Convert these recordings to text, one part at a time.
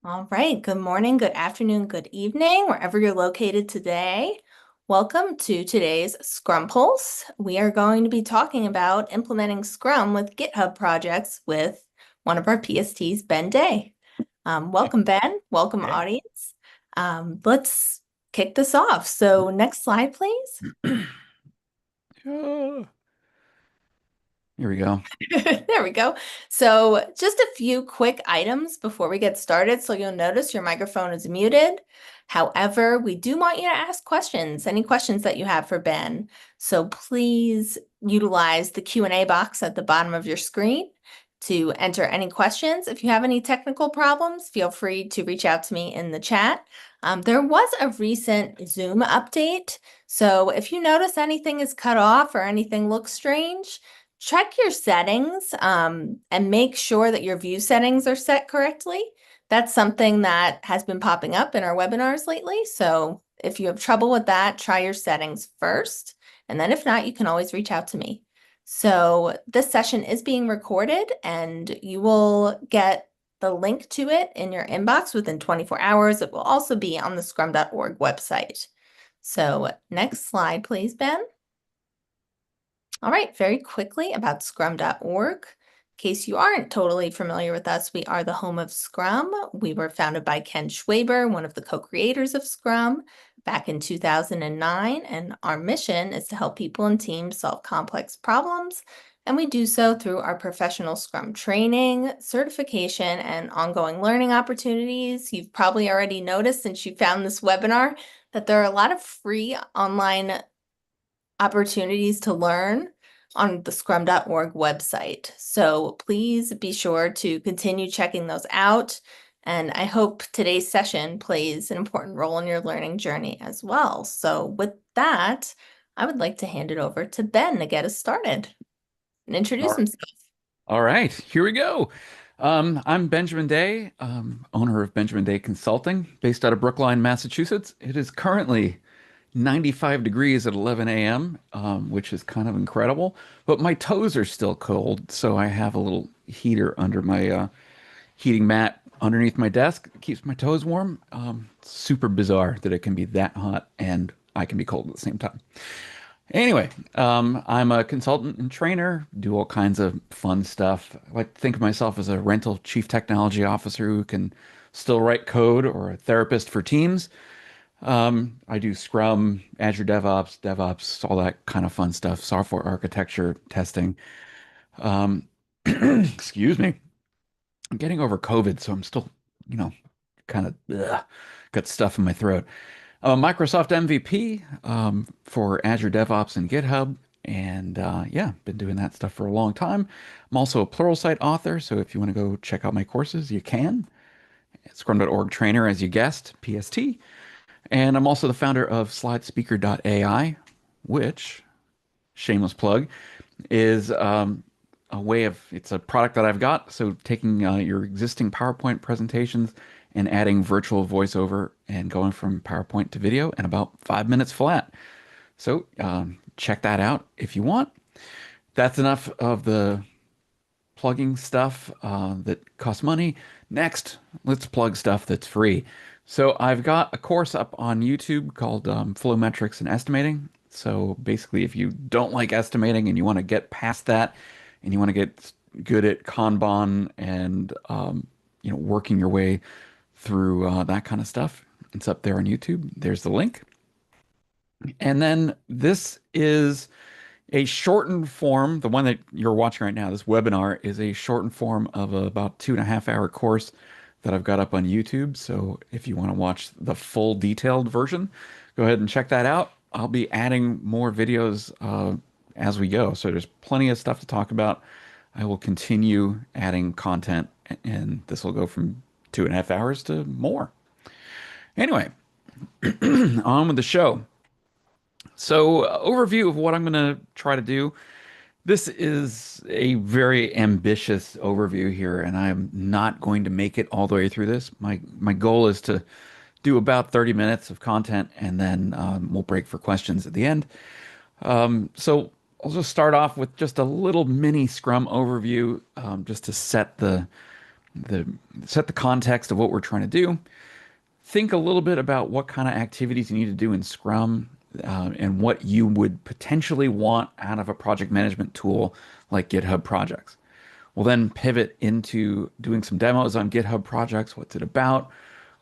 All right. Good morning, good afternoon, good evening, wherever you're located today. Welcome to today's Scrum Pulse. We are going to be talking about implementing Scrum with GitHub projects with one of our PSTs, Ben Day. Welcome, Ben. Welcome, Okay. audience. Let's kick this off. So next slide, please. Ah, here we go. There we go. So just a few quick items before we get started. So you'll notice your microphone is muted. However, we do want you to ask questions, any questions that you have for Ben. So please utilize the Q&A box at the bottom of your screen to enter any questions. If you have any technical problems, feel free to reach out to me in the chat. There was a recent Zoom update. So if you notice anything is cut off or anything looks strange, check your settings and make sure that your view settings are set correctly. That's something that has been popping up in our webinars lately. So if you have trouble with that, try your settings first. And then if not, you can always reach out to me. So this session is being recorded and you will get the link to it in your inbox within 24 hours. It will also be on the Scrum.org website. So next slide, please, Ben. All right, very quickly about Scrum.org. In case you aren't totally familiar with us, we are the home of Scrum. We were founded by Ken Schwaber, one of the co-creators of Scrum, back in 2009, and our mission is to help people and teams solve complex problems, and we do so through our professional Scrum training, certification, and ongoing learning opportunities. You've probably already noticed since you found this webinar that there are a lot of free online opportunities to learn on the scrum.org website. So please be sure to continue checking those out. And I hope today's session plays an important role in your learning journey as well. So with that, I would like to hand it over to Ben to get us started and All introduce right. himself. All right, here we go. I'm Benjamin Day, owner of Benjamin Day Consulting, based out of Brookline, Massachusetts. It is currently 95 degrees at 11 a.m., which is kind of incredible, but my toes are still cold, so I have a little heater under my heating mat underneath my desk. It keeps my toes warm. Super bizarre that it can be that hot and I can be cold at the same time. Anyway, I'm a consultant and trainer, do all kinds of fun stuff. I like to think of myself as a rental chief technology officer who can still write code, or a therapist for teams. I do Scrum, Azure DevOps, all that kind of fun stuff, software architecture, testing. Um, excuse me. I'm getting over COVID, so I'm still, you know, kind of got stuff in my throat. Microsoft MVP for Azure DevOps and GitHub. And yeah, been doing that stuff for a long time. I'm also a Pluralsight author, so if you want to go check out my courses, you can. Scrum.org trainer, as you guessed, PST. And I'm also the founder of SlideSpeaker.ai, which, shameless plug, is a way of, it's a product that I've got. So taking your existing PowerPoint presentations and adding virtual voiceover and going from PowerPoint to video in about 5 minutes flat. So check that out if you want. That's enough of the plugging stuff that costs money. Next, let's plug stuff that's free. So I've got a course up on YouTube called Flow Metrics and Estimating. So basically, if you don't like estimating and you want to get past that, and you want to get good at Kanban and working your way through that kind of stuff, it's up there on YouTube. There's the link. And then this is a shortened form. The one that you're watching right now, this webinar, is a shortened form of a about 2.5 hour course that I've got up on YouTube. So if you want to watch the full detailed version, go ahead and check that out. I'll be adding more videos as we go. So there's plenty of stuff to talk about. I will continue adding content, and this will go from 2.5 hours to more. Anyway, on with the show. So, overview of what I'm going to try to do. This is a very ambitious overview here, and I'm not going to make it all the way through this. My goal is to do about 30 minutes of content, and then we'll break for questions at the end. So I'll just start off with just a little mini Scrum overview, just to set the set the context of what we're trying to do. Think a little bit about what kind of activities you need to do in Scrum, and what you would potentially want out of a project management tool like GitHub Projects. We'll then pivot into doing some demos on GitHub Projects. What's it about?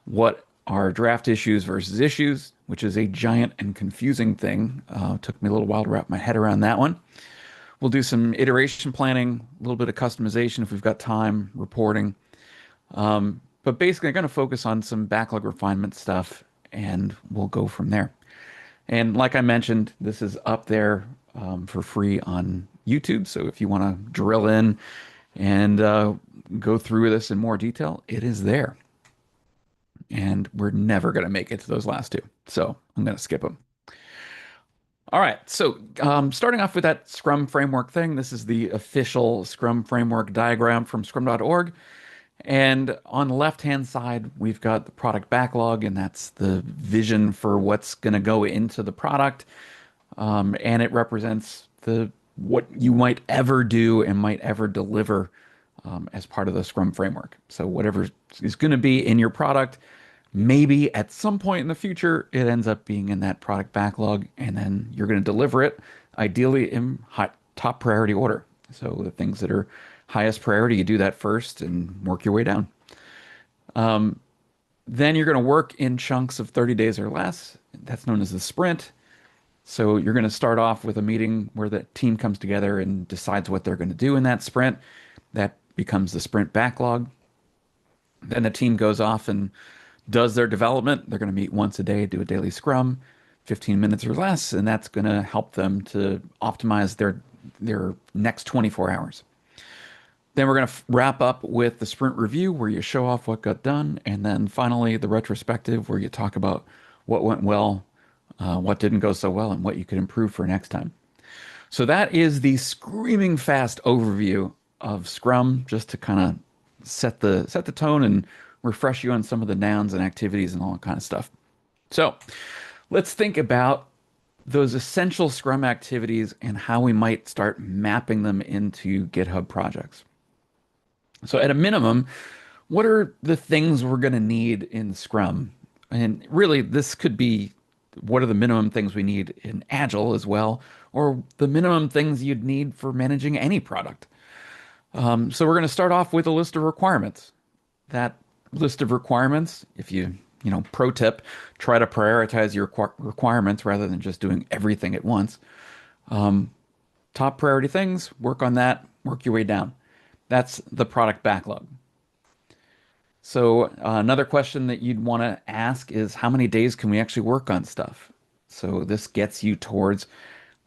What are draft issues versus issues, which is a giant and confusing thing. Took me a little while to wrap my head around that one. We'll do some iteration planning, a little bit of customization if we've got time, reporting. But basically, I'm going to focus on some backlog refinement stuff, and we'll go from there. And like I mentioned, this is up there for free on YouTube. So if you want to drill in and go through this in more detail, it is there. And we're never going to make it to those last two. So I'm going to skip them. All right. So starting off with that Scrum framework thing, this is the official Scrum framework diagram from Scrum.org. And on the left-hand side, we've got the product backlog, and that's the vision for what's going to go into the product. And it represents the what you might ever do and might ever deliver as part of the Scrum framework. So whatever is going to be in your product, maybe at some point in the future, it ends up being in that product backlog, and then you're going to deliver it, ideally in top priority order. So the things that are highest priority, you do that first and work your way down. Then you're going to work in chunks of 30 days or less. That's known as the sprint. So you're going to start off with a meeting where the team comes together and decides what they're going to do in that sprint. That becomes the sprint backlog. Then the team goes off and does their development. They're going to meet once a day, do a daily scrum, 15 minutes or less, and that's going to help them to optimize their next 24 hours. Then we're going to wrap up with the sprint review where you show off what got done. And then finally, the retrospective where you talk about what went well, what didn't go so well, and what you could improve for next time. So that is the screaming fast overview of Scrum, just to kind of set the tone and refresh you on some of the nouns and activities and all that kind of stuff. So let's think about those essential Scrum activities and how we might start mapping them into GitHub projects. So at a minimum, what are the things we're going to need in Scrum? And really, this could be what are the minimum things we need in Agile as well, or the minimum things you'd need for managing any product. So we're going to start off with a list of requirements. That list of requirements, if pro tip, try to prioritize your requirements rather than just doing everything at once. Top priority things, work on that, work your way down. That's the product backlog. So another question that you'd want to ask is how many days can we actually work on stuff? So this gets you towards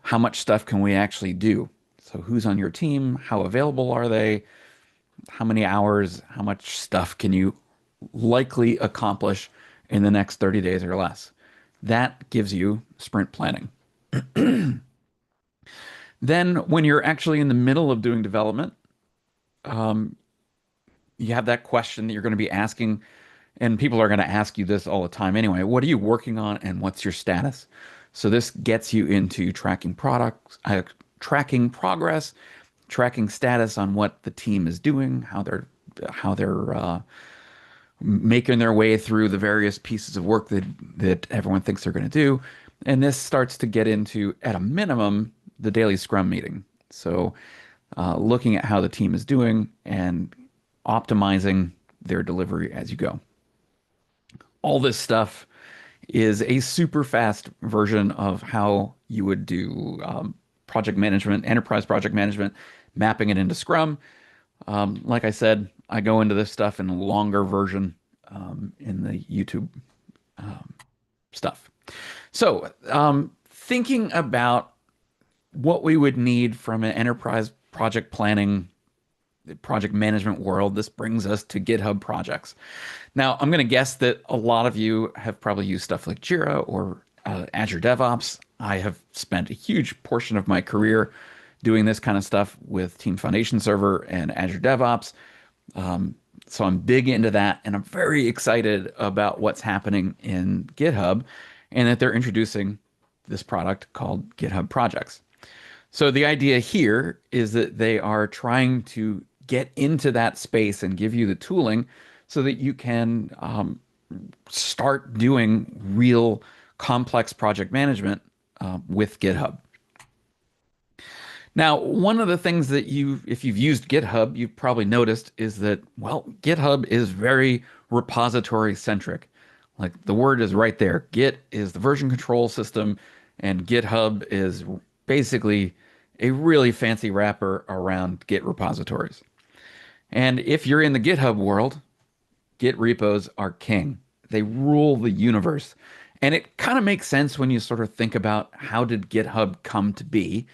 how much stuff can we actually do? So who's on your team? How available are they? How many hours? How much stuff can you likely accomplish in the next 30 days or less? That gives you sprint planning. Then when you're actually in the middle of doing development, you have that question that you're going to be asking, and people are going to ask you this all the time anyway. What are you working on and what's your status? So this gets you into tracking products, tracking progress, tracking status on what the team is doing, how they're making their way through the various pieces of work that everyone thinks they're going to do. And this starts to get into, at a minimum, the daily Scrum meeting. So looking at how the team is doing and optimizing their delivery as you go. All this stuff is a super fast version of how you would do project management, enterprise project management, mapping it into Scrum. Like I said, I go into this stuff in a longer version in the YouTube stuff. So thinking about what we would need from an enterprise project planning, project management world, this brings us to GitHub projects. Now, I'm going to guess that a lot of you have probably used stuff like Jira or Azure DevOps. I have spent a huge portion of my career doing this kind of stuff with Team Foundation Server and Azure DevOps. So I'm big into that, and I'm very excited about what's happening in GitHub and that they're introducing this product called GitHub Projects. So the idea here is that they are trying to get into that space and give you the tooling so that you can start doing real complex project management with GitHub. Now, one of the things that if you've used GitHub, you've probably noticed is that, well, GitHub is very repository centric. Like the word is right there. Git is the version control system, and GitHub is basically a really fancy wrapper around Git repositories. And if you're in the GitHub world, Git repos are king. They rule the universe. And it kind of makes sense when you sort of think about how did GitHub come to be.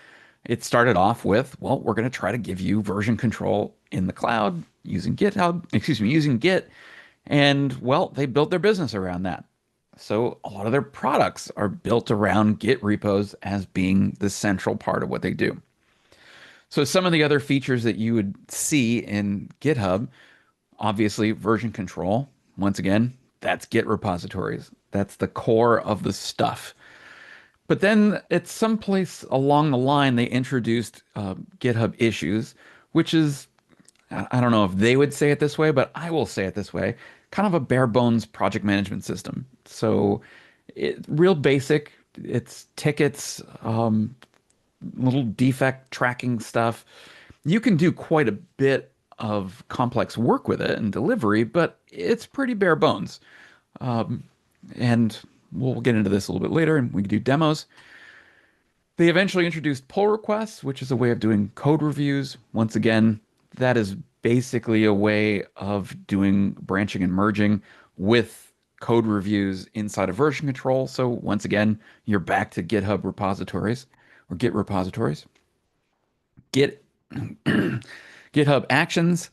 It started off with, well, we're going to try to give you version control in the cloud using using Git. And well, they built their business around that. So a lot of their products are built around Git repos as being the central part of what they do. So some of the other features that you would see in GitHub, obviously version control. Once again, that's Git repositories. That's the core of the stuff. But then at some place along the line, they introduced GitHub issues, which is, I don't know if they would say it this way, but I will say it this way, kind of a bare bones project management system. So real basic, it's tickets, little defect tracking stuff. You can do quite a bit of complex work with it and delivery, but it's pretty bare bones. Um, and we'll get into this a little bit later and we can do demos. They eventually introduced pull requests, which is a way of doing code reviews. Once again, that is basically a way of doing branching and merging with code reviews inside of version control. So once again, you're back to GitHub repositories or Git repositories. Git GitHub Actions.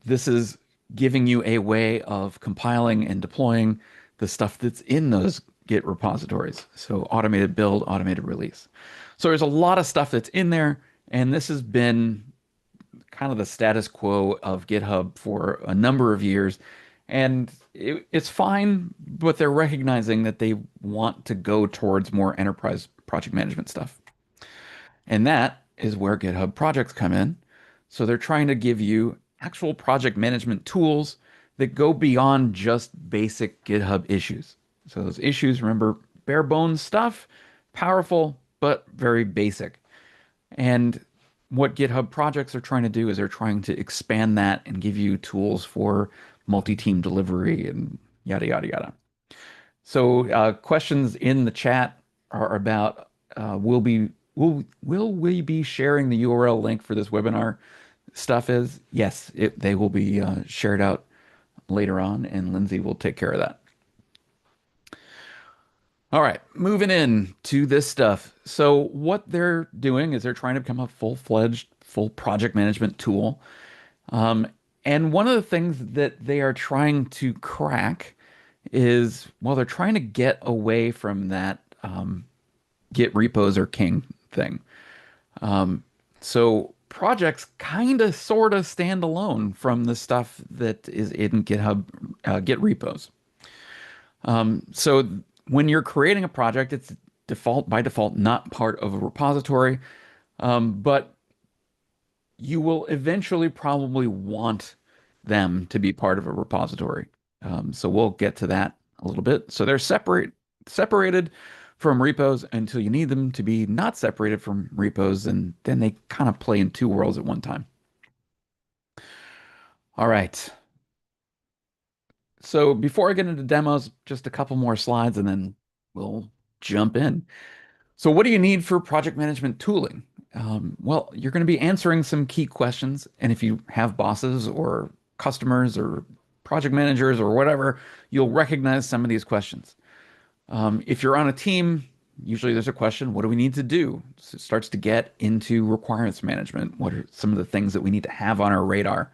This is giving you a way of compiling and deploying the stuff that's in those Git repositories. So automated build, automated release. So there's a lot of stuff that's in there, and this has been kind of the status quo of GitHub for a number of years. And it's fine, but they're recognizing that they want to go towards more enterprise project management stuff. And that is where GitHub projects come in. So they're trying to give you actual project management tools that go beyond just basic GitHub issues. So those issues, remember, bare bones stuff, powerful, but very basic. And what GitHub projects are trying to do is they're trying to expand that and give you tools for multi-team delivery and yada, yada, yada. So questions in the chat are about will we be sharing the URL link for this webinar? Stuff is yes, they will be shared out later on, and Lindsay will take care of that. All right, moving in to this stuff. So what they're doing is they're trying to become a full-fledged, full project management tool. And one of the things that they are trying to crack is, well, they're trying to get away from that Git repos are king thing. So projects kind of sort of stand alone from the stuff that is in GitHub Git repos. So when you're creating a project, it's by default not part of a repository, but you will eventually probably want them to be part of a repository. So we'll get to that a little bit. So they're separated from repos until you need them to be not separated from repos, and then they kind of play in two worlds at one time. All right. So before I get into demos, just a couple more slides and then we'll jump in. So what do you need for project management tooling? Well, you're going to be answering some key questions. And if you have bosses or customers or project managers or whatever, you'll recognize some of these questions. If you're on a team, usually there's a question, what do we need to do? So it starts to get into requirements management. What are some of the things that we need to have on our radar?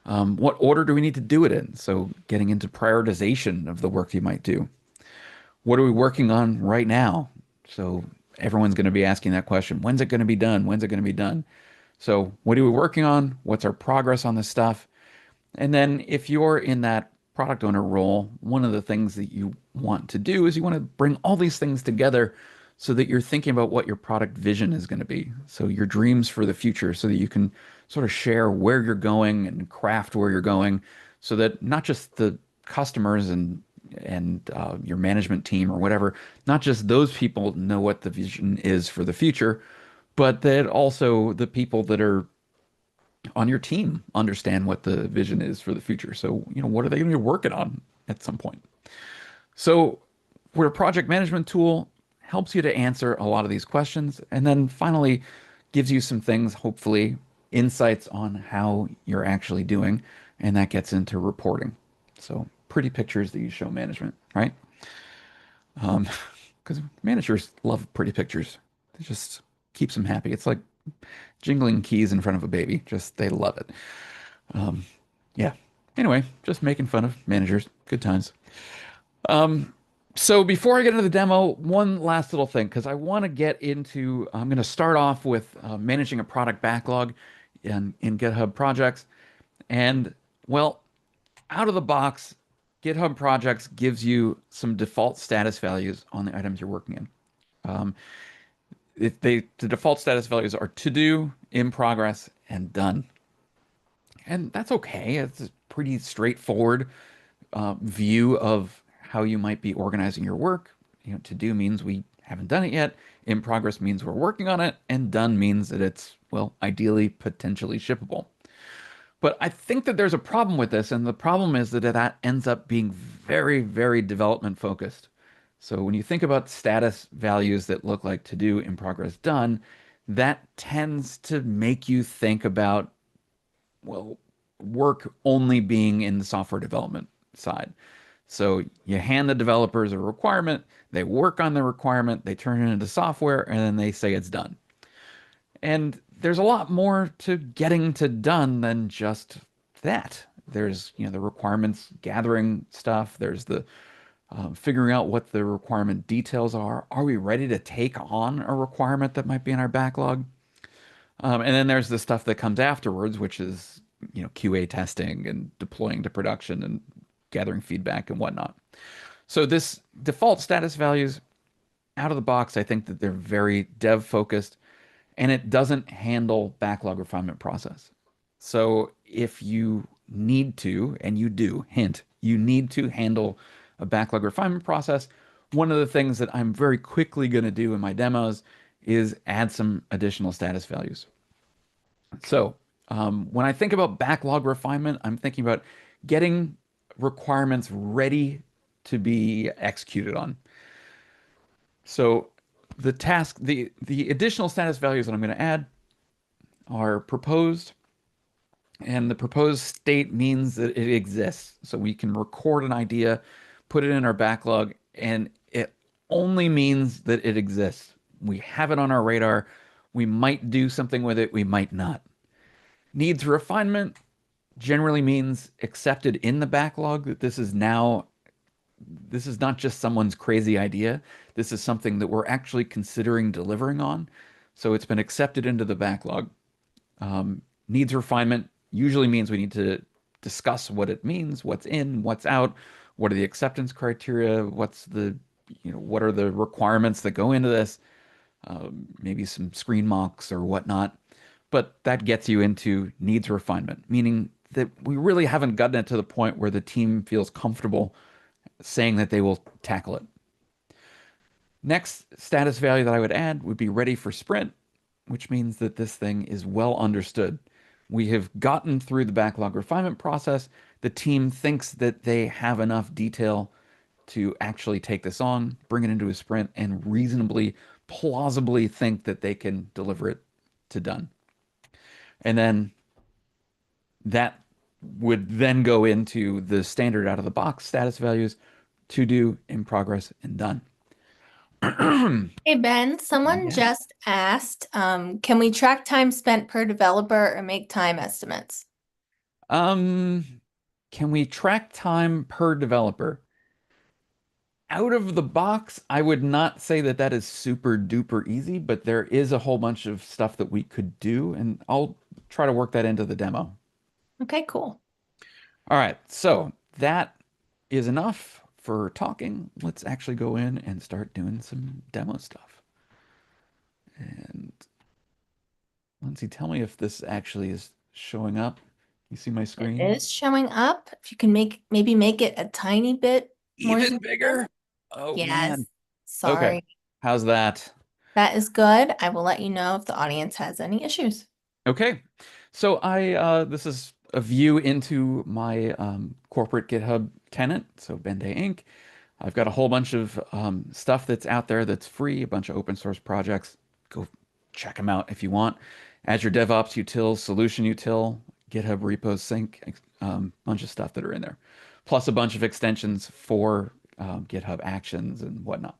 What order do we need to do it in? So getting into prioritization of the work you might do. What are we working on right now? So everyone's going to be asking that question. When's it going to be done? When's it going to be done? So what are we working on? What's our progress on this stuff? And then if you're in that product owner role, one of the things that you want to do is you want to bring all these things together so that you're thinking about what your product vision is going to be. So your dreams for the future so that you can sort of share where you're going and craft where you're going so that not just the customers and your management team or whatever, not just those people know what the vision is for the future, but that also the people that are on your team understand what the vision is for the future. So, what are they going to be working on at some point? So, where a project management tool helps you to answer a lot of these questions, and then finally gives you some things, hopefully, insights on how you're actually doing, and that gets into reporting. So, pretty pictures that you show management, right? Because managers love pretty pictures. It just keeps them happy. It's like jingling keys in front of a baby. Just they love it. Um, yeah. Anyway, just making fun of managers. Good times. So before I get into the demo, one last little thing, because I want to get into, I'm going to start off with managing a product backlog in GitHub Projects. And well, out of the box, GitHub Projects gives you some default status values on the items you're working in. Um, the default status values are to do, in progress, and done. And that's okay. It's a pretty straightforward view of how you might be organizing your work. To do means we haven't done it yet. In progress means we're working on it. And done means that it's, well, ideally, potentially shippable. But I think that there's a problem with this. And the problem is that that ends up being very, very development focused. So when you think about status values that look like to do, in progress, done, that tends to make you think about, well, work only being in the software development side. So you hand the developers a requirement, they work on the requirement, they turn it into software, and then they say it's done. And there's a lot more to getting to done than just that. There's, the requirements gathering stuff. There's the figuring out what the requirement details are. Are we ready to take on a requirement that might be in our backlog? And then there's the stuff that comes afterwards, which is, QA testing and deploying to production and gathering feedback and whatnot. So this default status values out of the box, I think that they're very dev focused and it doesn't handle backlog refinement process. So if you need to, and you do, hint, you need to handle a backlog refinement process, one of the things that I'm very quickly going to do in my demos is add some additional status values. So when I think about backlog refinement, I'm thinking about getting requirements ready to be executed on. So the additional status values that I'm going to add are proposed, and the proposed state means that it exists. So we can record an idea, put it in our backlog, and it only means that it exists. We have it on our radar. We might do something with it, we might not. Needs refinement generally means accepted in the backlog that this is not just someone's crazy idea. This is something that we're actually considering delivering on. So it's been accepted into the backlog. Needs refinement usually means we need to discuss what it means, what's in, what's out, what are the acceptance criteria, what are the requirements that go into this, maybe some screen mocks or whatnot. But that gets you into needs refinement, meaning that we really haven't gotten it to the point where the team feels comfortable saying that they will tackle it. Next status value that I would add would be ready for sprint, which means that this thing is well understood. We have gotten through the backlog refinement process. The team thinks that they have enough detail to actually take this on, bring it into a sprint, and reasonably, plausibly think that they can deliver it to done. And then that would then go into the standard out of the box status values, to do, in progress, and done. Hey Ben, someone Yeah. just asked, can we track time spent per developer or make time estimates? Um, can we track time per developer? Out of the box, I would not say that that is super duper easy, but there is a whole bunch of stuff that we could do, and I'll try to work that into the demo. Okay, cool. All right, so that is enough for talking. Let's actually go in and start doing some demo stuff. And Lindsay, tell me if this actually is showing up. You see my It screen? is showing up. If you can maybe make it a tiny bit more Even zoom in. bigger. Oh Yes. man. Okay. Sorry. How's that? That is good. I will let you know if the audience has any issues. Okay. So this is a view into my corporate GitHub tenant, so Bende Inc. I've got a whole bunch of stuff that's out there that's free, a bunch of open source projects. Go check them out if you want. Azure DevOps Util, Solution Util, GitHub Repos Sync, bunch of stuff that are in there. Plus a bunch of extensions for GitHub Actions and whatnot.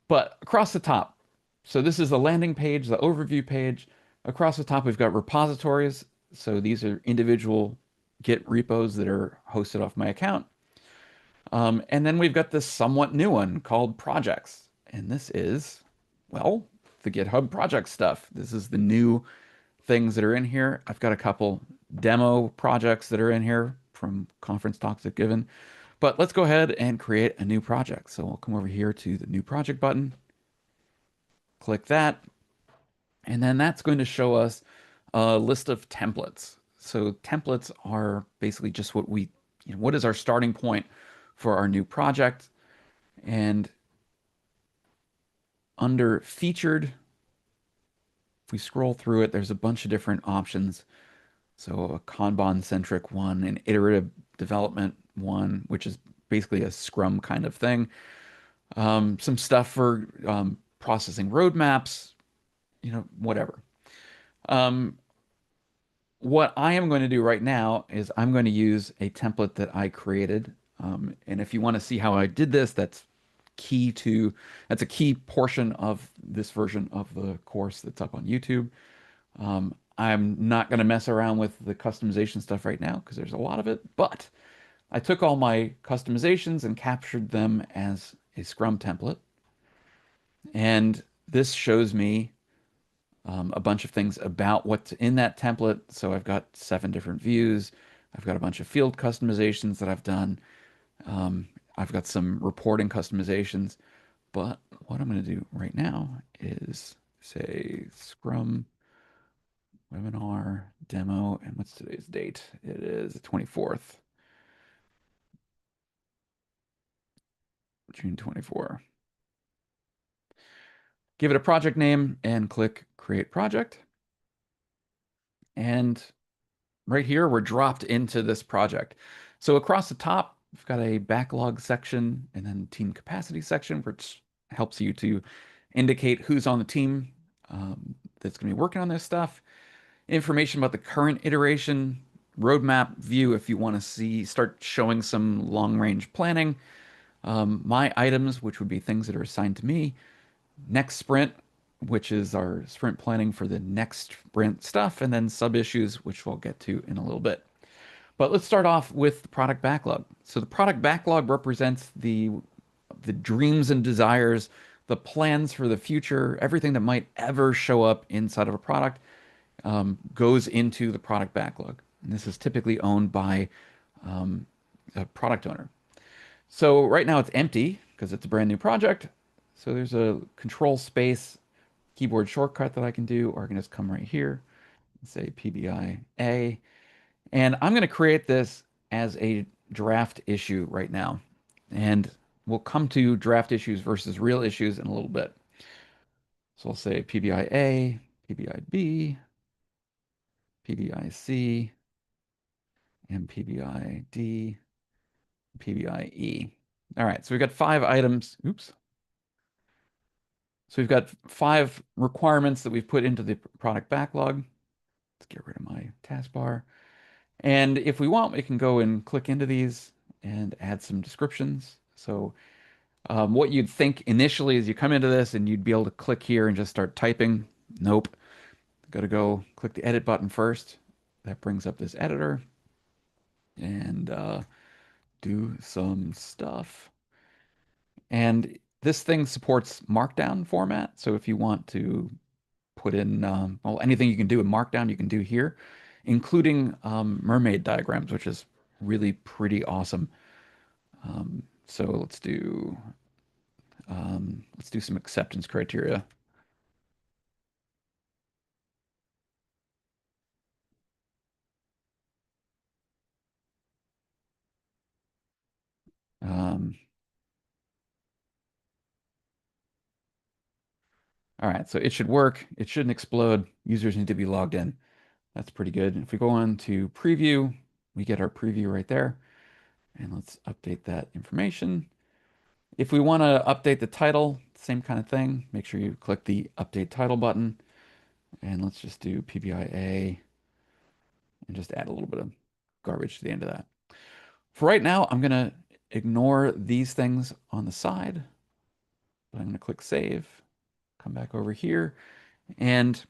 But across the top, so this is the landing page, the overview page. Across the top, we've got repositories. So these are individual Git repos that are hosted off my account. And then we've got this somewhat new one called projects. And this is, well, the GitHub project stuff. This is the new things that are in here. I've got a couple demo projects that are in here from conference talks I've given. But let's go ahead and create a new project. So we'll come over here to the new project button, click that, and then that's going to show us a list of templates. So templates are basically just what is our starting point for our new project. And under featured, if we scroll through it, there's a bunch of different options. So a Kanban centric one, an iterative development one, which is basically a Scrum kind of thing. Some stuff for processing roadmaps, whatever. Um, what I am going to do right now is I'm going to use a template that I created. And if you want to see how I did this, that's a key portion of this version of the course that's up on YouTube. I'm not going to mess around with the customization stuff right now because there's a lot of it, but I took all my customizations and captured them as a Scrum template. And this shows me a bunch of things about what's in that template. So I've got 7 different views. I've got a bunch of field customizations that I've done. Um, I've got some reporting customizations. But what I'm going to do right now is say Scrum webinar demo. And what's today's date? It is the 24th, June 24. Give it a project name and click create project. And right here, we're dropped into this project. So across the top, we've got a backlog section and then team capacity section, which helps you to indicate who's on the team that's going to be working on this stuff. Information about the current iteration, roadmap view if you want to start showing some long range planning. My items, which would be things that are assigned to me. Next sprint, which is our sprint planning for the next sprint stuff, and then sub issues, which we'll get to in a little bit. But let's start off with the product backlog. So the product backlog represents the dreams and desires, the plans for the future, everything that might ever show up inside of a product goes into the product backlog. And this is typically owned by a product owner. So right now it's empty because it's a brand new project. So there's a control space keyboard shortcut that I can do, or I can just come right here and say PBIA. And I'm going to create this as a draft issue right now. And we'll come to draft issues versus real issues in a little bit. So I'll say PBIA, PBIB, PBIC, and PBID, PBIE. All right, so we've got 5 items. Oops. So we've got 5 requirements that we've put into the product backlog. Let's get rid of my taskbar. And if we want, we can go and click into these and add some descriptions. So what you'd think initially is you come into this and you'd be able to click here and just start typing. Nope. Got to go click the edit button first. That brings up this editor and do some stuff. And this thing supports Markdown format. So if you want to put in, well, anything you can do in Markdown, you can do here, including mermaid diagrams, which is really pretty awesome. So let's do some acceptance criteria. Um, all right, so it should work. It shouldn't explode. Users need to be logged in. That's pretty good. If we go on to preview, we get our preview right there. And let's update that information. If we want to update the title, same kind of thing. Make sure you click the update title button. And let's just do PBIA and just add a little bit of garbage to the end of that. For right now, I'm going to ignore these things on the side. But I'm going to click save, come back over here, and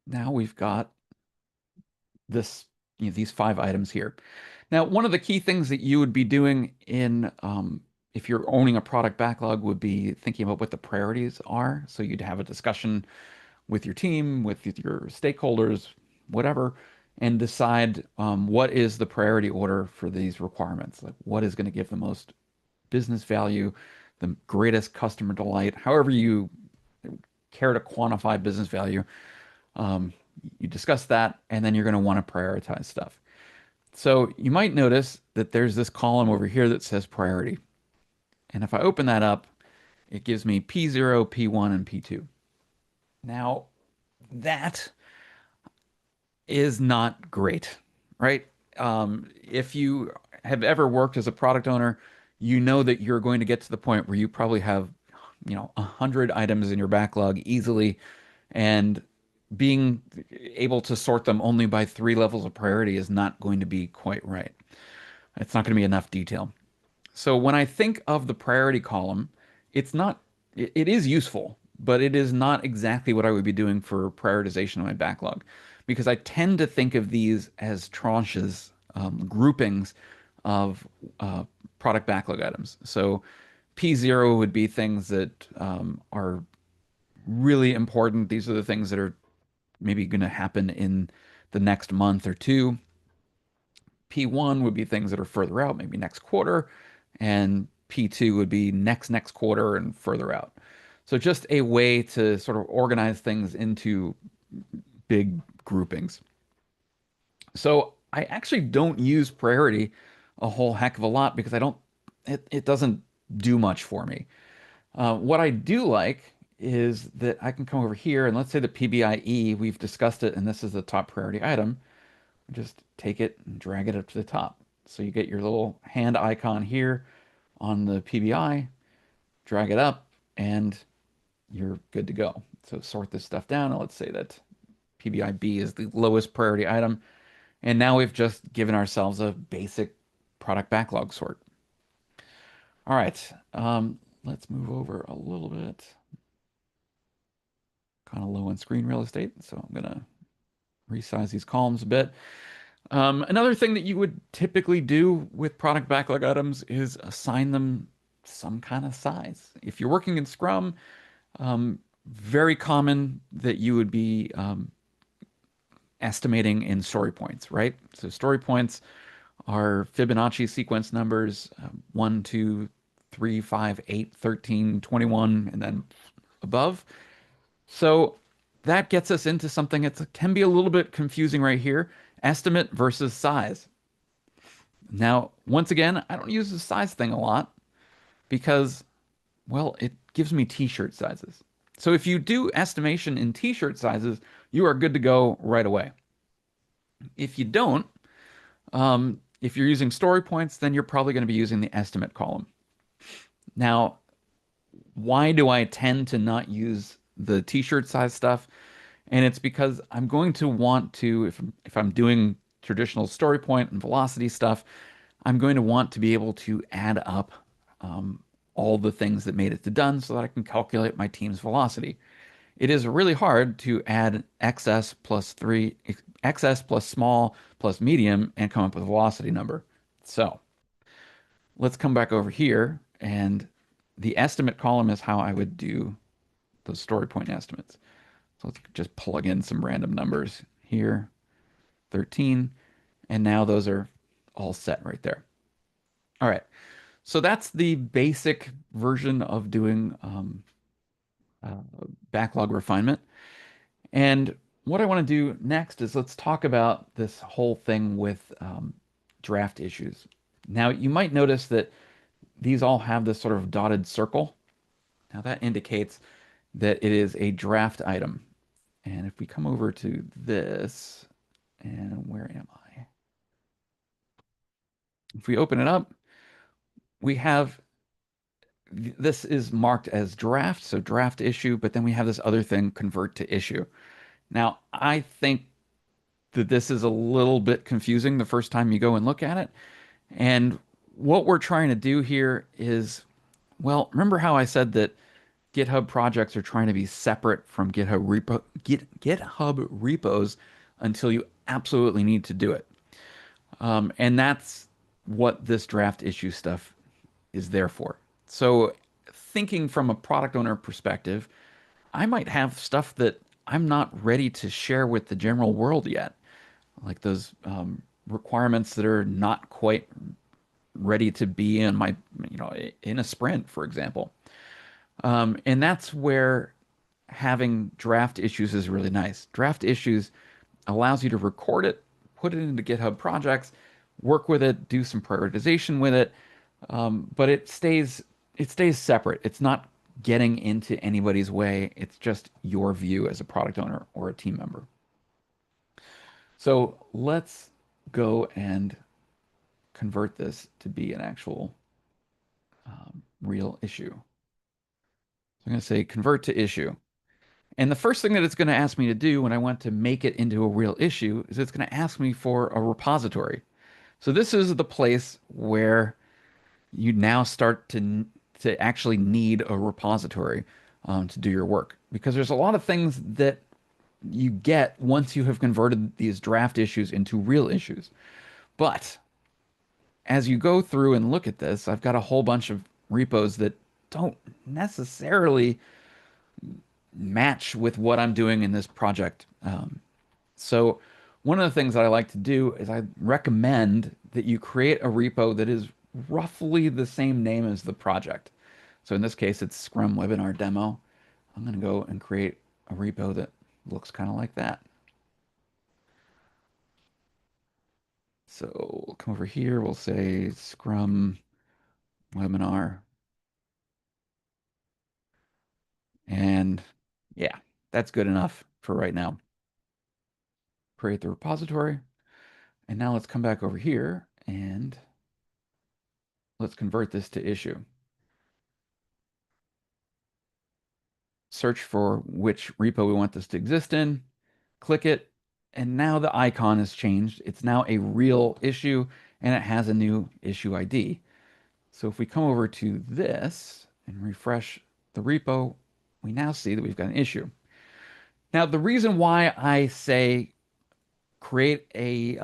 now we've got this, these 5 items here. Now, one of the key things that you would be doing in if you're owning a product backlog would be thinking about what the priorities are. So you'd have a discussion with your team, with your stakeholders, whatever, and decide what is the priority order for these requirements. Like what is going to give the most business value, the greatest customer delight, however you care to quantify business value. Um, you discuss that, and then you're going to want to prioritize stuff. So you might notice that there's this column over here that says priority. And if I open that up, it gives me P0, P1, and P2. Now, that is not great, right? If you have ever worked as a product owner, you know that you're going to get to the point where you probably have, 100 items in your backlog easily, and being able to sort them only by 3 levels of priority is not going to be quite right. It's not going to be enough detail. So when I think of the priority column, it's not, it is useful, but it is not exactly what I would be doing for prioritization of my backlog, because I tend to think of these as tranches, groupings of product backlog items. So P0 would be things that are really important. These are the things that are maybe going to happen in the next month or two. P1 would be things that are further out, maybe next quarter, and P2 would be next quarter and further out. So just a way to sort of organize things into big groupings. So I actually don't use priority a whole heck of a lot because it doesn't do much for me. What I do like is that I can come over here and let's say the PBIE, we've discussed it, and this is the top priority item. Just take it and drag it up to the top. So you get your little hand icon here on the PBI, drag it up, and you're good to go. So sort this stuff down, and let's say that PBIB is the lowest priority item. And now we've just given ourselves a basic product backlog sort. All right, let's move over a little bit. Kind of low on screen real estate, so I'm gonna resize these columns a bit. Another thing that you would typically do with product backlog items is assign them some kind of size. If you're working in Scrum, very common that you would be estimating in story points, right? So story points are Fibonacci sequence numbers, 1, 2, 3, 5, 8, 13, 21, and then above. So that gets us into something that can be a little bit confusing right here, estimate versus size. Now, once again, I don't use the size thing a lot because, well, it gives me t-shirt sizes. So if you do estimation in t-shirt sizes, you are good to go right away. If you don't, if you're using story points, then you're probably going to be using the estimate column. Now, why do I tend to not use the t-shirt size stuff? And it's because I'm going to want to, if I'm doing traditional story point and velocity stuff, I'm going to want to be able to add up all the things that made it to done so that I can calculate my team's velocity. It is really hard to add XS plus 3, XS plus small plus medium and come up with a velocity number. So let's come back over here, and the estimate column is how I would do those story point estimates. So let's just plug in some random numbers here, 13, and now those are all set right there. All right, so that's the basic version of doing uh, backlog refinement. And what I want to do next is let's talk about this whole thing with draft issues. Now, you might notice that these all have this sort of dotted circle. Now, that indicates that it is a draft item. And if we come over to this, and where am I? If we open it up, we have this is marked as draft, so draft issue, but then we have this other thing, convert to issue. Now, I think that this is a little bit confusing the first time you go and look at it. And what we're trying to do here is, well, remember how I said that GitHub projects are trying to be separate from GitHub repos until you absolutely need to do it. And that's what this draft issue stuff is there for. So, thinking from a product owner perspective, I might have stuff that I'm not ready to share with the general world yet, like those requirements that are not quite ready to be in my, in a sprint, for example. And that's where having draft issues is really nice. Draft issues allows you to record it, put it into GitHub projects, work with it, do some prioritization with it, but it stays separate. It's not getting into anybody's way. It's just your view as a product owner or a team member. So let's go and convert this to be an actual real issue. So I'm going to say convert to issue. And the first thing that it's going to ask me to do when I want to make it into a real issue is it's going to ask me for a repository. So this is the place where you now start to actually need a repository to do your work, because there's a lot of things that you get once you have converted these draft issues into real issues. But as you go through and look at this, I've got a whole bunch of repos that don't necessarily match with what I'm doing in this project. So one of the things that I like to do is I recommend that you create a repo that is roughly the same name as the project. So in this case, it's Scrum Webinar Demo. I'm going to go and create a repo that looks kind of like that. So we'll come over here. We'll say Scrum Webinar. And yeah, that's good enough for right now. Create the repository. And now let's come back over here and let's convert this to issue. Search for which repo we want this to exist in, click it, and now the icon has changed. It's now a real issue and it has a new issue ID. So if we come over to this and refresh the repo, we now see that we've got an issue. Now, the reason why I say create a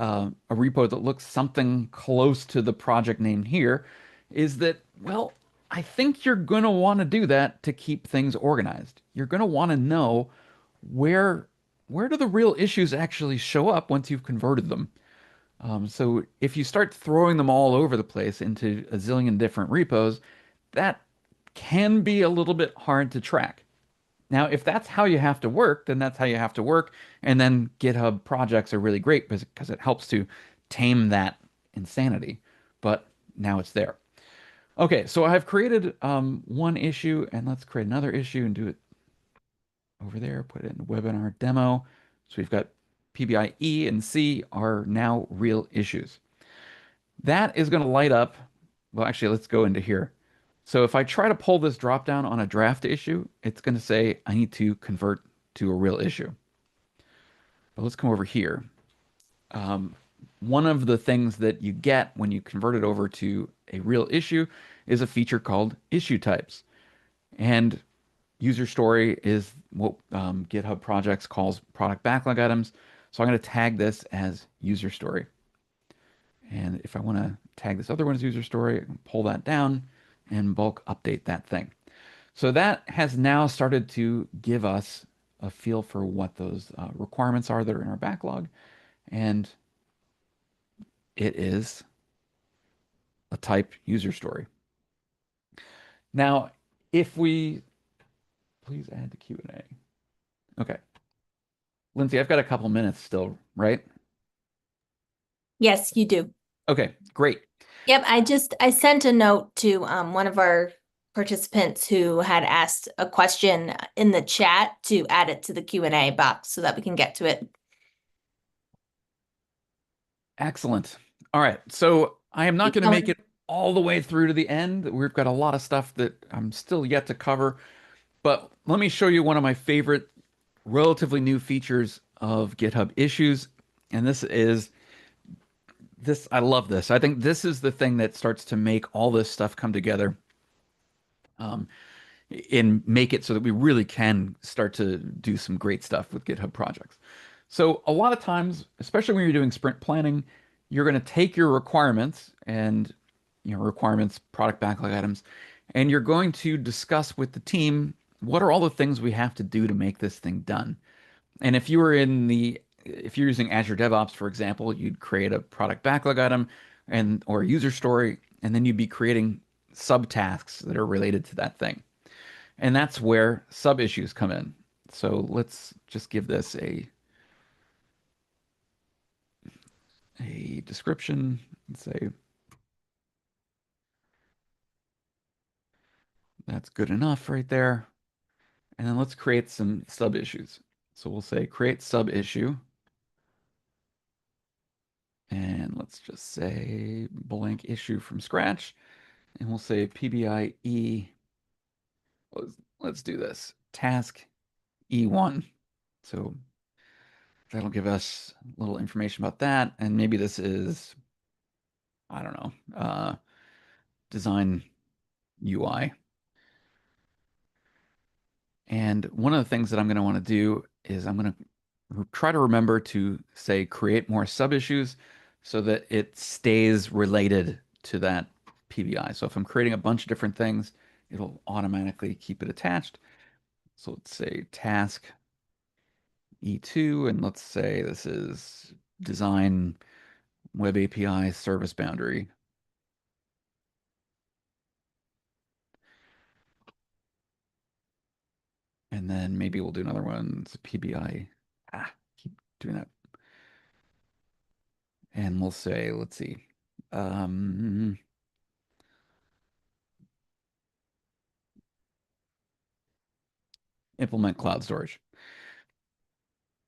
repo that looks something close to the project name here is that, well, I think you're going to want to do that to keep things organized. You're going to want to know where where do the real issues actually show up once you've converted them. So if you start throwing them all over the place into a zillion different repos, that can be a little bit hard to track. Now, if that's how you have to work, then that's how you have to work. And then GitHub projects are really great because it helps to tame that insanity. But now it's there. Okay, so I've created one issue, and let's create another issue and do it over there. Put it in webinar demo. So we've got PBI E and C are now real issues. That is going to light up. Well, actually, let's go into here. So if I try to pull this drop down on a draft issue, it's going to say I need to convert to a real issue. But let's come over here. Um, One of the things that you get when you convert it over to a real issue is a feature called issue types. And user story is what GitHub Projects calls product backlog items. So I'm going to tag this as user story. And if I want to tag this other one as user story, I can pull that down and bulk update that thing. So that has now started to give us a feel for what those requirements are that are in our backlog. And it is a type user story. Now, if we please add the Q&A. Okay. Lindsay, I've got a couple minutes still, right? Yes, you do. Okay, great. Yep, I sent a note to one of our participants who had asked a question in the chat to add it to the Q&A box so that we can get to it. Excellent. All right. So I am not Keep going to make going. it all the way through to the end. We've got a lot of stuff that I'm still yet to cover, but let me show you one of my favorite relatively new features of GitHub Issues. And I love this. I think this is the thing that starts to make all this stuff come together, um, and make it so that we really can start to do some great stuff with GitHub projects. So a lot of times, especially when you're doing sprint planning, you're going to take your requirements and requirements, product backlog items, and you're going to discuss with the team what are all the things we have to do to make this thing done. And if you're using Azure DevOps, for example, you'd create a product backlog item or a user story, and then you'd be creating subtasks that are related to that thing. And that's where sub issues come in. So let's just give this a description and say that's good enough right there. And then let's create some sub issues. So we'll say create sub issue. And let's just say blank issue from scratch. And we'll say PBIE. Let's do this. Task E1. So that'll give us a little information about that. And maybe this is, I don't know, design UI. And one of the things that I'm going to want to do is I'm going to try to remember to say create more sub-issues so that it stays related to that PBI. So if I'm creating a bunch of different things, it'll automatically keep it attached. So let's say task E2, and let's say this is design web API service boundary. And then maybe we'll do another one. It's a PBI. Keep doing that. And we'll say, let's see, um, implement cloud storage.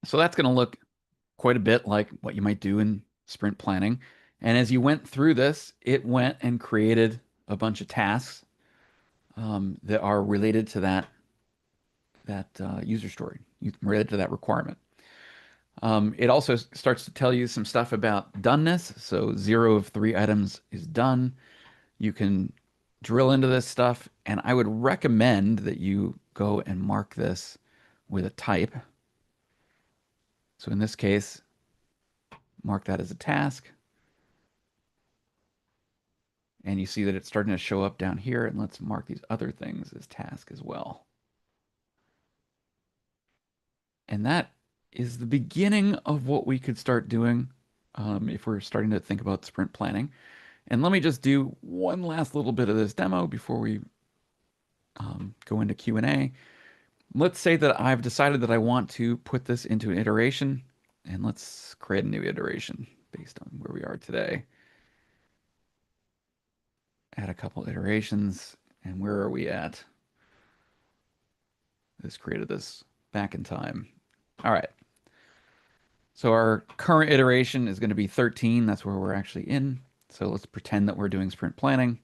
So that's going to look quite a bit like what you might do in sprint planning. And as you went through this, it went and created a bunch of tasks that are related to that user story, related to that requirement. It also starts to tell you some stuff about doneness. So 0 of 3 items is done. You can drill into this stuff, and I would recommend that you go and mark this with a type. So in this case, mark that as a task. And you see that it's starting to show up down here. And let's mark these other things as task as well. And that is the beginning of what we could start doing if we're starting to think about sprint planning. And let me just do one last little bit of this demo before we go into Q&A. Let's say that I've decided that I want to put this into an iteration, and let's create a new iteration based on where we are today. Add a couple iterations, and where are we at? This created this back in time. All right. So our current iteration is going to be 13. That's where we're actually in. So let's pretend that we're doing sprint planning.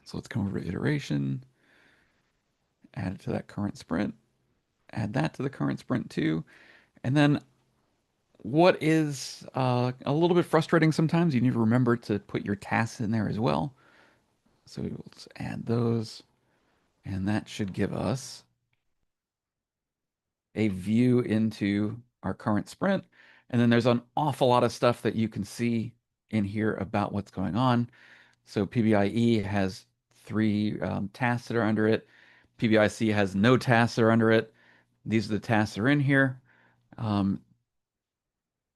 So let's come over to iteration, add it to that current sprint, add that to the current sprint too. And then what is a little bit frustrating sometimes, you need to remember to put your tasks in there as well. So we will just add those, and that should give us a view into our current sprint. And then there's an awful lot of stuff that you can see in here about what's going on. So PBIE has 3 tasks that are under it. PBIC has no tasks that are under it. These are the tasks that are in here. Um,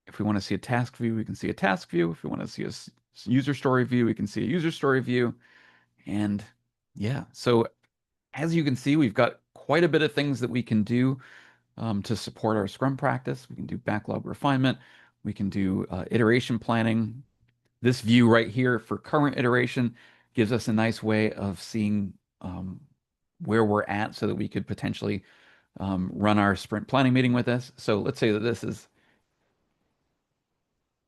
if we want to see a task view, we can see a task view. If we want to see a user story view, we can see a user story view. And yeah, so as you can see, we've got quite a bit of things that we can do to support our Scrum practice. We can do backlog refinement. We can do iteration planning. This view right here for current iteration gives us a nice way of seeing um, where we're at so that we could potentially run our sprint planning meeting with this. So let's say that this is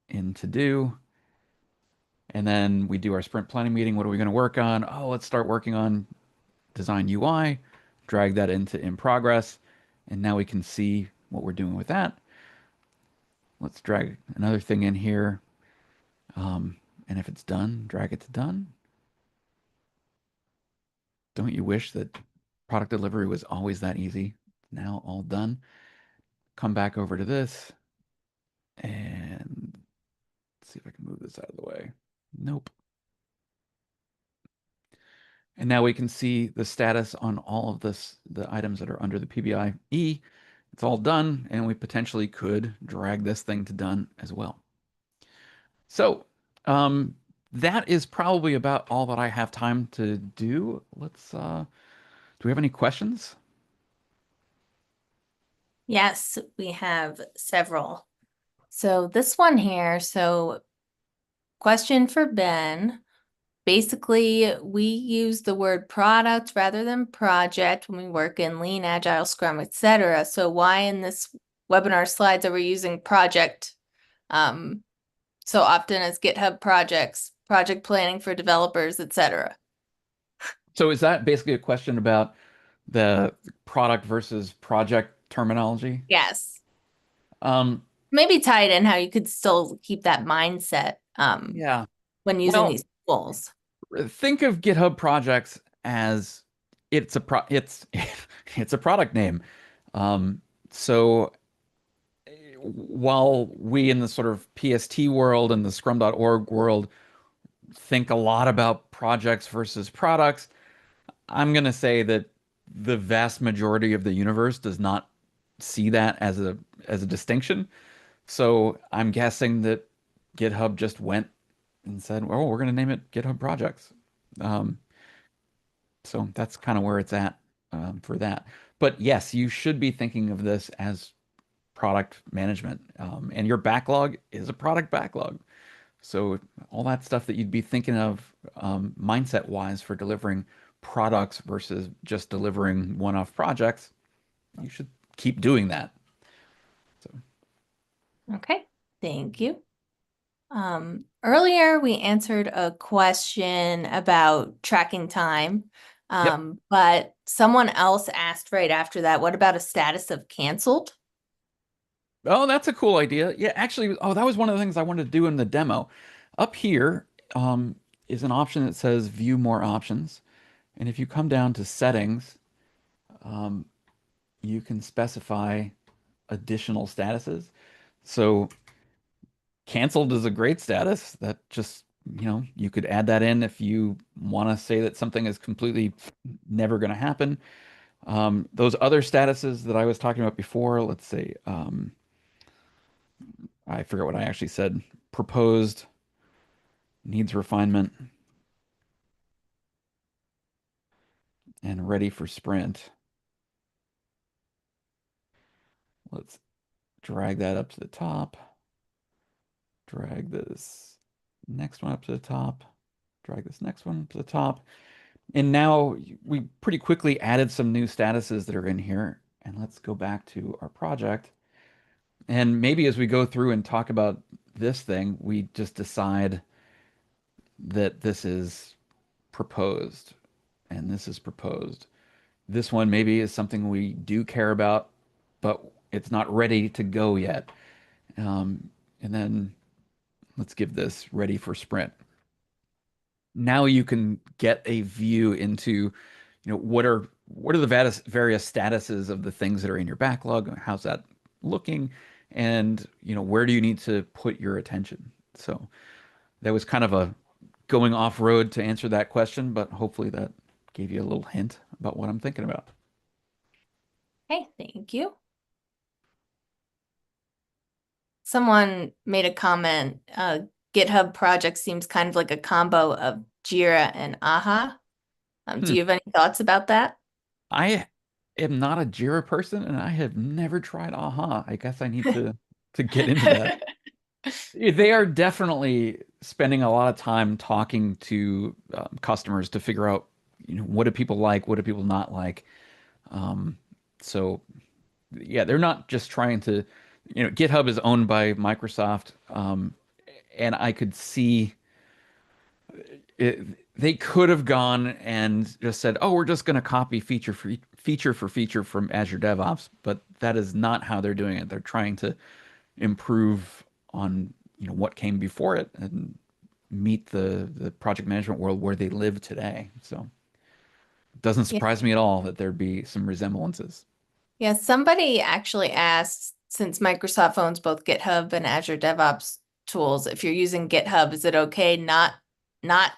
in to do, and then we do our sprint planning meeting. What are we going to work on? Oh, let's start working on design UI, drag that into in progress, and now we can see what we're doing with that. Let's drag another thing in here. And if it's done, drag it to done. Don't you wish that product delivery was always that easy? Now all done. Come back over to this and see if I can move this out of the way. Nope. And now we can see the status on all of this, the items that are under the PBI E. It's all done, and we potentially could drag this thing to done as well. So um, that is probably about all that I have time to do. Do we have any questions? Yes, we have several. So this one here, so question for Ben. Basically, we use the word product rather than project when we work in Lean, Agile, Scrum, etc. So why in this webinar slides are we using project um, so often as GitHub projects, project planning for developers, etc.? So is that basically a question about the product versus project terminology? Yes. Um, Maybe tie it in how you could still keep that mindset yeah. when using Well, these tools. think of GitHub Projects as it's it's a product name. Um, so while we in the sort of PST world and the Scrum.org world think a lot about projects versus products, I'm going to say that the vast majority of the universe does not see that as a distinction. So I'm guessing that GitHub just went and said, "Oh, we're going to name it GitHub Projects." Um, so that's kind of where it's at for that. But yes, you should be thinking of this as product management, and your backlog is a product backlog. So all that stuff that you'd be thinking of mindset wise for delivering products versus just delivering one-off projects, you should keep doing that. So, Okay, thank you. Earlier we answered a question about tracking time, yep. but someone else asked right after that, what about a status of canceled? Oh, that's a cool idea. Yeah, actually, oh, that was one of the things I wanted to do in the demo. Up here is an option that says view more options. And if you come down to settings, um, you can specify additional statuses. So canceled is a great status that just, you could add that in if you want to say that something is completely never going to happen. Those other statuses that I was talking about before, let's say, I forget what I actually said, proposed, needs refinement, and ready for sprint. Let's drag that up to the top, drag this next one up to the top, drag this next one up to the top. And now we pretty quickly added some new statuses that are in here. And let's go back to our project. And maybe as we go through and talk about this thing, we just decide that this is proposed and this is proposed. This one maybe is something we do care about, but it's not ready to go yet. And then let's give this ready for sprint. Now you can get a view into, what are the various statuses of the things that are in your backlog? How's that looking? And, where do you need to put your attention? So that was kind of a going off road to answer that question, but hopefully that gave you a little hint about what I'm thinking about. Okay, thank you. Someone made a comment, GitHub project seems kind of like a combo of Jira and AHA. Do Hmm. you have any thoughts about that? I am not a Jira person, and I have never tried Aha. I guess I need to get into that. They are definitely spending a lot of time talking to customers to figure out, what do people like, what do people not like. Um, so yeah, they're not just trying to, GitHub is owned by Microsoft, and I could see it, they could have gone and just said, "Oh, we're just going to copy feature for feature from Azure DevOps," but that is not how they're doing it. They're trying to improve on, what came before it and meet the project management world where they live today. So it doesn't Yeah. surprise me at all that there'd be some resemblances. Yeah, somebody actually asked, since Microsoft owns both GitHub and Azure DevOps tools, if you're using GitHub, is it okay not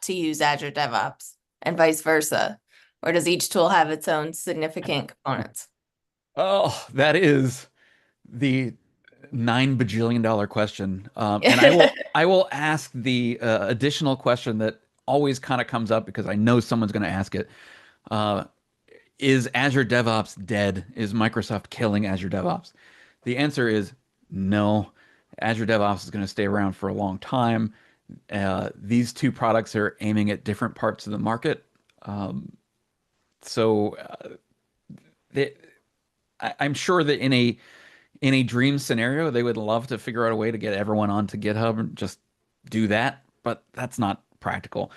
to use Azure DevOps and vice versa? Or does each tool have its own significant components? Oh, that is the $9 bajillion question. And I will ask the additional question that always kind of comes up because I know someone's going to ask it. Uh, is Azure DevOps dead? Is Microsoft killing Azure DevOps? The answer is no. Azure DevOps is going to stay around for a long time. These two products are aiming at different parts of the market. Um, so they, I'm sure that in a dream scenario, they would love to figure out a way to get everyone onto GitHub and just do that, but that's not practical.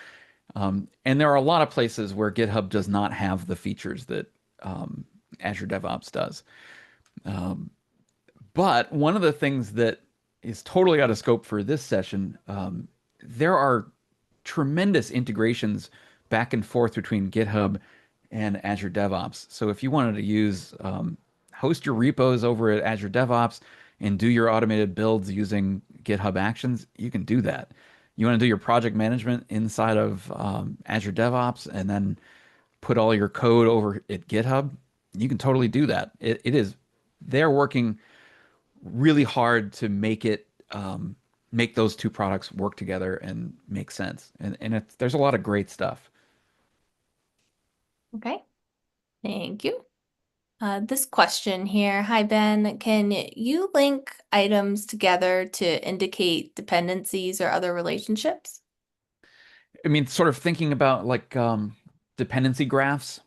And there are a lot of places where GitHub does not have the features that Azure DevOps does. Um, but one of the things that is totally out of scope for this session, there are tremendous integrations back and forth between GitHub and Azure DevOps. So if you wanted to use host your repos over at Azure DevOps and do your automated builds using GitHub Actions, you can do that. You want to do your project management inside of Azure DevOps and then put all your code over at GitHub, you can totally do that. It is, they're working really hard to make those two products work together and make sense. And there's a lot of great stuff. Okay, thank you. This question here. Hi, Ben. Can you link items together to indicate dependencies or other relationships? I mean, sort of thinking about like dependency graphs.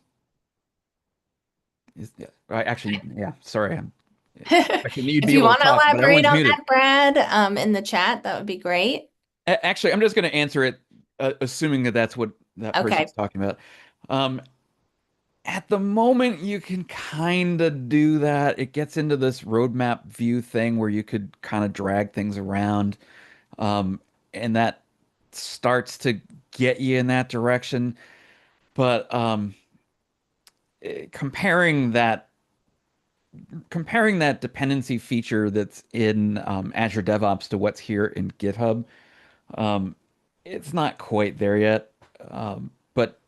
Actually, yeah, sorry. I'm expecting you'd If be you able want to to talk, but elaborate everyone's on muted. that, Brad, in the chat, that would be great. Actually, I'm just going to answer it, assuming that that's what that Okay. person's talking about. Um, at the moment, you can kind of do that. It gets into this roadmap view thing where you could kind of drag things around, um, and that starts to get you in that direction. But comparing that dependency feature that's in Azure DevOps to what's here in GitHub, um, it's not quite there yet. But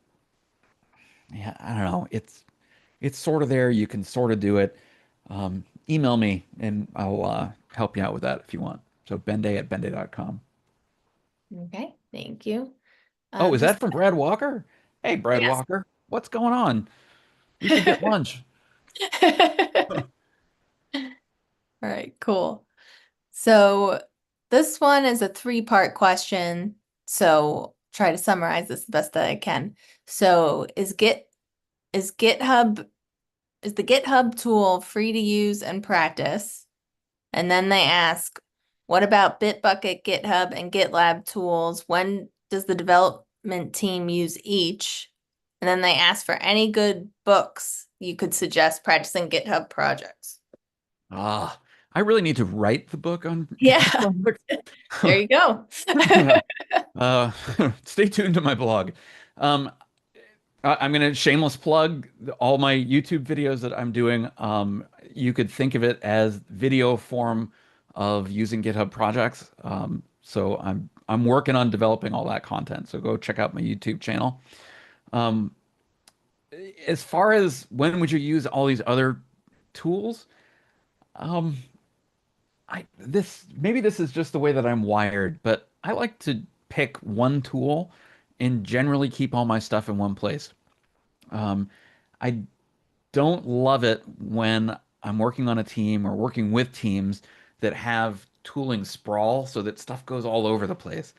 yeah, I don't know. It's sort of there. You can sort of do it. Email me and I'll help you out with that if you want. So benday@benday.com. Okay, thank you. Oh, is This, that from Brad Walker? Hey, Brad yes. Walker, what's going on? We should get lunch. All right, cool. So this one is a three-part question. So try to summarize this the best that I can. So is GitHub is the GitHub tool free to use and practice? And then they ask, what about Bitbucket, GitHub, and GitLab tools? When does the development team use each? And then they ask for any good books you could suggest practicing GitHub projects. Ah, I really need to write the book on GitHub Yeah, projects. there you go. Yeah. Uh, stay tuned to my blog. Um, I'm going to shameless plug all my YouTube videos that I'm doing. You could think of it as video form of using GitHub projects. So I'm working on developing all that content. So go check out my YouTube channel. Um, as far as when would you use all these other tools? Um, maybe this is just the way that I'm wired, but I like to pick one tool and generally keep all my stuff in one place. I don't love it when I'm working on a team or working with teams that have tooling sprawl so that stuff goes all over the place.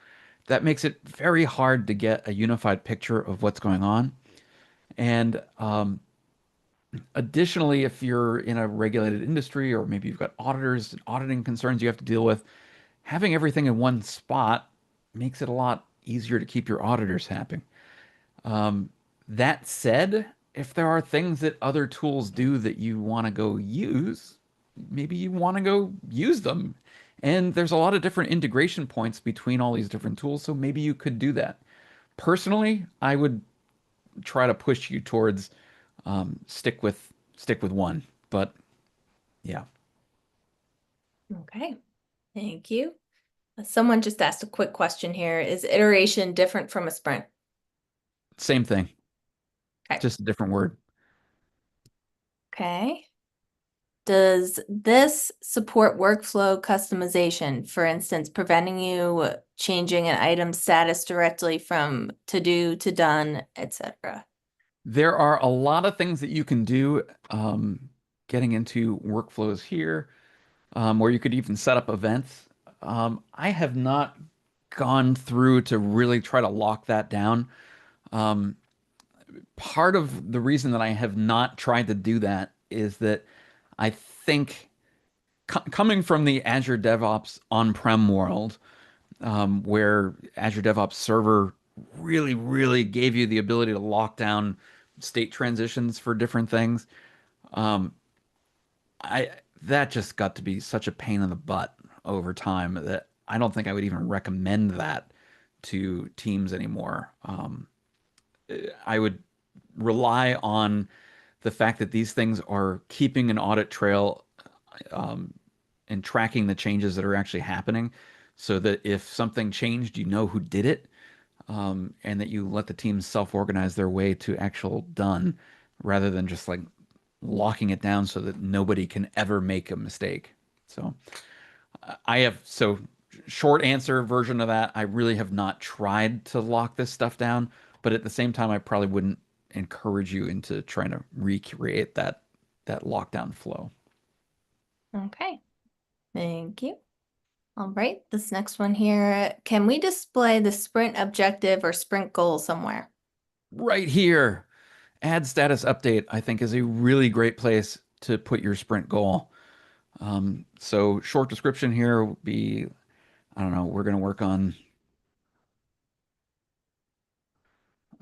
that makes it very hard to get a unified picture of what's going on. And additionally, if you're in a regulated industry or maybe you've got auditors and auditing concerns you have to deal with, having everything in one spot makes it a lot easier to keep your auditors happy. Um, that said, if there are things that other tools do that you want to go use, maybe you want to go use them. And there's a lot of different integration points between all these different tools, so maybe you could do that. Personally, I would try to push you towards stick with one. But yeah, Okay, thank you. Someone just asked a quick question here. Is iteration different from a sprint? same thing, Okay. just a different word. Okay. Does this support workflow customization, for instance, preventing you changing an item status directly from to do to done, etc.? There are a lot of things that you can do, getting into workflows here, where you could even set up events. I have not gone through to really try to lock that down. Um, Part of the reason that I have not tried to do that is that I think coming from the Azure DevOps on-prem world, where Azure DevOps Server really, really gave you the ability to lock down state transitions for different things. Um, I that just got to be such a pain in the butt over time that I don't think I would even recommend that to teams anymore. I would rely on the fact that these things are keeping an audit trail, um, and tracking the changes that are actually happening so that if something changed, you know who did it, and that you let the teams self-organize their way to actual done rather than just like locking it down so that nobody can ever make a mistake. So I have so short answer version of that. I really have not tried to lock this stuff down, but at the same time, I probably wouldn't encourage you into trying to recreate that lockdown flow. Okay, thank you. All right, this next one here. Can we display the sprint objective or sprint goal somewhere? Right here, add status update, I think is a really great place to put your sprint goal. So short description here would be, I don't know, we're going to work on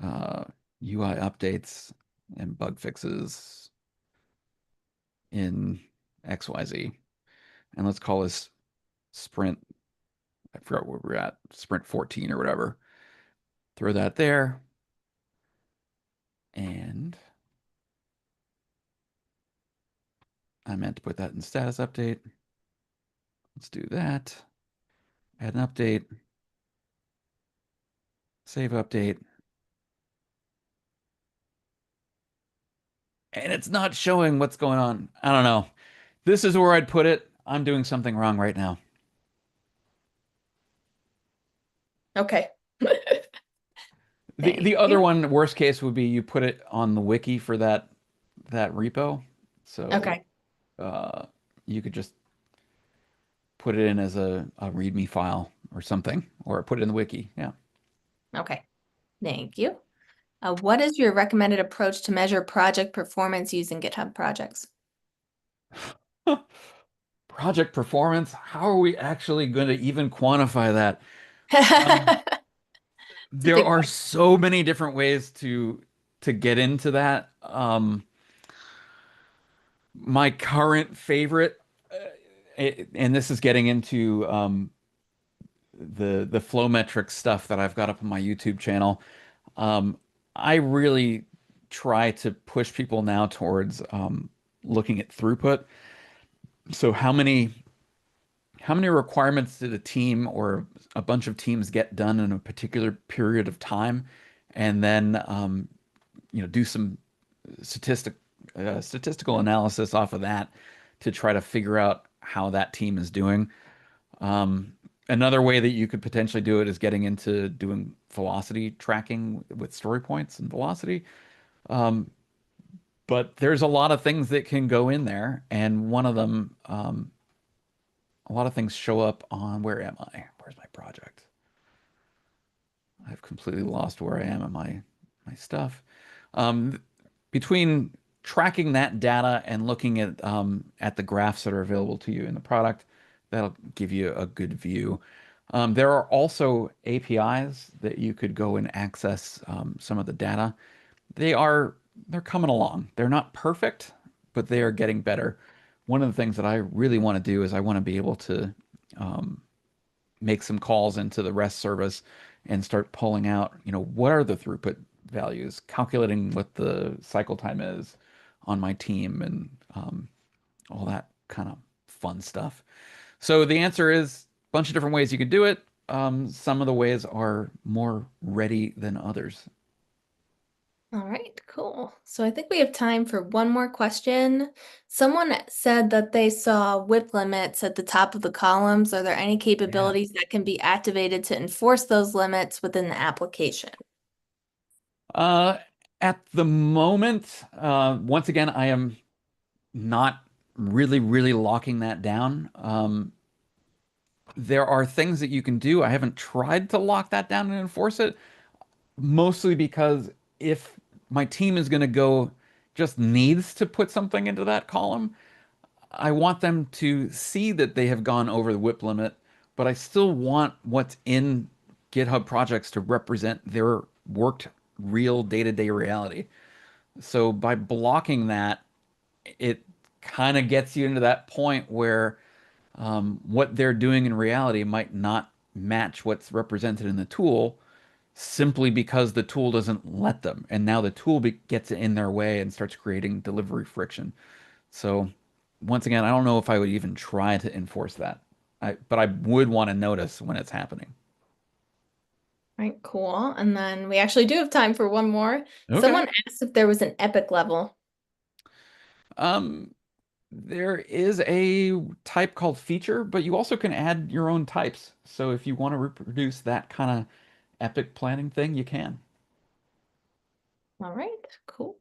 uh, UI updates and bug fixes in XYZ. And let's call this sprint. I forgot where we're at, sprint 14 or whatever. Throw that there. And I meant to put that in status update. Let's do that. Add an update, save update. And it's not showing what's going on. I don't know. This is where I'd put it. I'm doing something wrong right now. Okay. The Thank other you. one, worst case, would be you put it on the wiki for that repo. So Okay. uh, you could just put it in as a README file or something, or put it in the wiki. Yeah. Okay. Thank you. What is your recommended approach to measure project performance using GitHub projects? Project performance. How are we actually going to even quantify that? Um, It's a there good are question. so many different ways to get into that. My current favorite, and this is getting into the flow metrics stuff that I've got up on my YouTube channel. Um, I really try to push people now towards looking at throughput. So how many requirements did a team or a bunch of teams get done in a particular period of time, and then do some statistic statistical analysis off of that to try to figure out how that team is doing. Another way that you could potentially do it is getting into doing velocity tracking with story points and velocity. But there's a lot of things that can go in there, and one of them, a lot of things show up on, where am I? Where's my project? I've completely lost where I am in my stuff. Um, Between tracking that data and looking at the graphs that are available to you in the product, that'll give you a good view. There are also APIs that you could go and access some of the data. They're coming along. They're not perfect, but they are getting better. One of the things that I really want to do is I want to be able to um, make some calls into the REST service and start pulling out, what are the throughput values, calculating what the cycle time is on my team, and all that kind of fun stuff. So the answer is a bunch of different ways you could do it. Some of the ways are more ready than others. All right, cool. So I think we have time for one more question. Someone said that they saw whip limits at the top of the columns. Are there any Yeah. capabilities that can be activated to enforce those limits within the application? Uh, at the moment, once again, I am not really locking that down. There are things that you can do. I haven't tried to lock that down and enforce it, mostly because if my team is going to go just needs to put something into that column, I want them to see that they have gone over the whip limit, but I still want what's in GitHub projects to represent their worked real day-to-day reality. So by blocking that, it kind of gets you into that point where what they're doing in reality might not match what's represented in the tool simply because the tool doesn't let them. And now the tool gets in their way and starts creating delivery friction. So once again, I don't know if I would even try to enforce that. But I would want to notice when it's happening. All right, cool. And then we actually do have time for one more. Okay. Someone asked if there was an epic level. Um, there is a type called feature, but you also can add your own types. So if you want to reproduce that kind of epic planning thing, you can. All right, cool.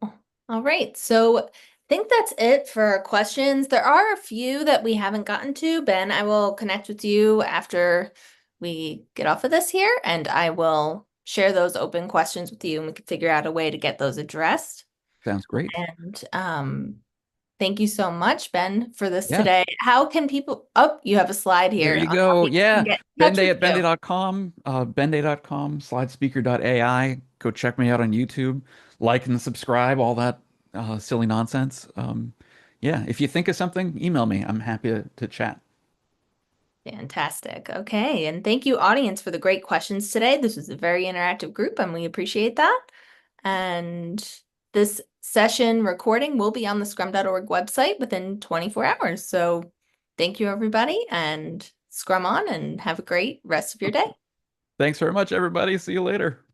All right, so I think that's it for our questions. There are a few that we haven't gotten to. Ben, I will connect with you after we get off of this here, and I will share those open questions with you, and we can figure out a way to get those addressed. Sounds great. And thank you so much, Ben, for this Yeah. today. How can people, oh, you have a slide There here you on how go. people can Yeah. get in touch Benday with at you. benday.com, benday.com, slidespeaker.ai. Go check me out on YouTube. Like and subscribe, all that silly nonsense. Yeah. If you think of something, email me. I'm happy to chat. Fantastic. Okay. And thank you, audience, for the great questions today. This was a very interactive group, and we appreciate that. And this session recording will be on the Scrum.org website within 24 hours. So thank you, everybody, and Scrum on, and have a great rest of your day. Thanks very much, everybody. See you later.